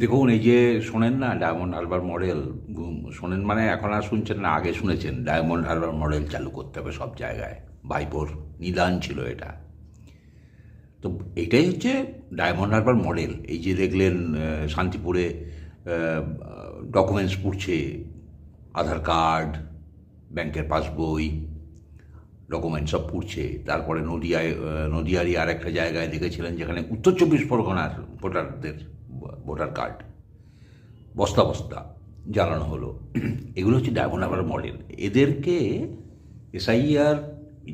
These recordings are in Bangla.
দেখুন, এই যে শোনেন না ডায়মন্ড হারবার মডেল, শোনেন মানে এখন আর শুনছেন না, আগে শুনেছেন। ডায়মন্ড হারবার মডেল চালু করতে হবে সব জায়গায়, ভাইপোর নিদান ছিল এটা। তো এইটাই হচ্ছে ডায়মন্ড হারবার মডেল। এই যে দেখলেন শান্তিপুরে ডকুমেন্টস পুড়ছে, আধার কার্ড, ব্যাংকের পাসবই, ডকুমেন্টস সব পুড়ছে। তারপরে নদিয়ায়, নদিয়ারই আর একটা জায়গায় দেখেছিলেন যেখানে উত্তর চব্বিশ পরগনার ভোটারদের ভোটার কার্ড বস্তা বস্তা জ্বালানো হলো। এগুলো হচ্ছে ডায়মন্ড হারবার মডেল। এদেরকে এসআইআর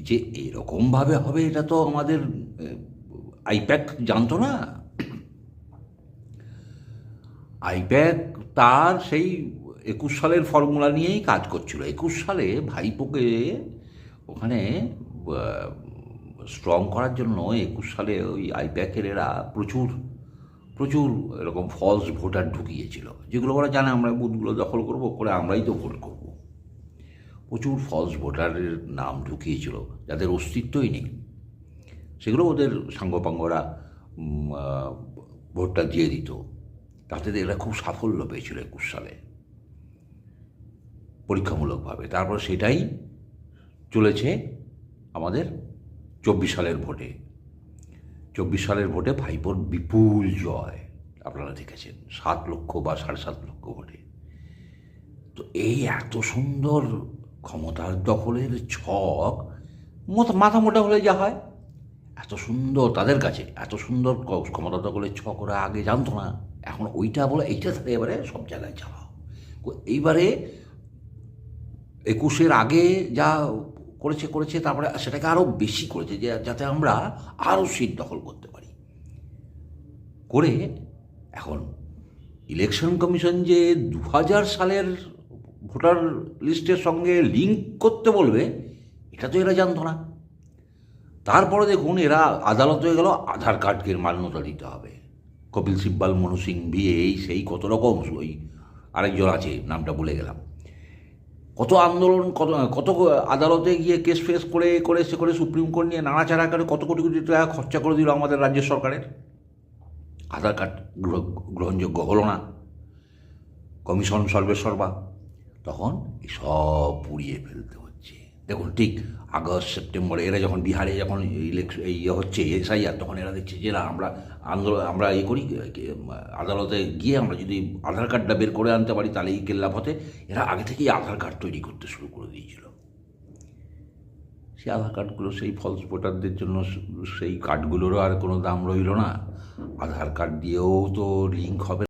যে এরকমভাবে হবে এটা তো আমাদের আইপ্যাক জানতো না। আইপ্যাক তার সেই 21 সালের ফর্মুলা নিয়েই কাজ করছিল। 21 সালে ভাইপোকে ওখানে স্ট্রং করার জন্য 21 সালে ওই আইপ্যাকের এরা প্রচুর প্রচুর এরকম ফলস ভোটার ঢুকিয়েছিল, যেগুলো ওরা জানে আমরা বুথগুলো দখল করবো, করে আমরাই তো ভোট করব। প্রচুর ফলস ভোটারের নাম ঢুকিয়েছিল যাদের অস্তিত্বই নেই। সেগুলো ওদের সাঙ্গপাঙ্গরা ভোটটা দিয়ে দিত। তাতে এরা খুব সাফল্য পেয়েছিল 21 সালে পরীক্ষামূলকভাবে। তারপর সেটাই চলেছে আমাদের 24 সালের ভোটে। 24 সালের ভোটে ভাইপোর বিপুল জয় আপনারা দেখেছেন, 7 লক্ষ বা 7.5 লক্ষ ভোটে। তো এই এত সুন্দর ক্ষমতার দখলের ছক, মাথা মোটা হলে যা হয়, এত সুন্দর তাদের কাছে এত সুন্দর ক্ষমতা দখলের ছক ওরা আগে জানতো না। এখন ওইটা বলে এইটা তাহলে এবারে সব জায়গায় চালাও। এইবারে 21-এর আগে যা করেছে করেছে, তারপরে সেটাকে আরও বেশি করেছে, যে যাতে আমরা আরও সিট দখল করতে পারি করে। এখন ইলেকশন কমিশন যে 2000 সালের ভোটার লিস্টের সঙ্গে লিঙ্ক করতে বলবে, এটা তো এরা জানতো না। তারপরে দেখুন এরা আদালত হয়ে গেল, আধার কার্ডকে মান্যতা দিতে হবে। কপিল সিব্বাল, মনু সিংভি, এই সেই কত রকম, ওই আরেকজন আছে নামটা ভুলে গেলাম, কত আন্দোলন, কত আদালতে গিয়ে কেস ফেস করে করে সে করে সুপ্রিম কোর্ট নিয়ে নাড়াচাড়া করে কত কোটি কোটি টাকা খরচা করে দিল আমাদের রাজ্য সরকারের। আধার কার্ড গ্রহণযোগ্য হলো না, কমিশন সর্বেসর্বা। তখন সব পুড়িয়ে ফেলতে হচ্ছে। দেখুন ঠিক আগস্ট সেপ্টেম্বরে এরা যখন বিহারে যখন হচ্ছে এসআইআর, তখন এরা দেখছে যে না, আমরা আন্দোলন আমরা করি, আদালতে গিয়ে আমরা যদি আধার কার্ডটা বের করে আনতে পারি তাহলে এই কেল্লা পথে। এরা আগে থেকেই আধার কার্ড তৈরি করতে শুরু করে দিয়েছিল। সেই আধার কার্ডগুলো সেই ফলস ভোটারদের জন্য, সেই কার্ডগুলোরও আর কোনো দাম রইল না। আধার কার্ড দিয়েও তো লিঙ্ক হবে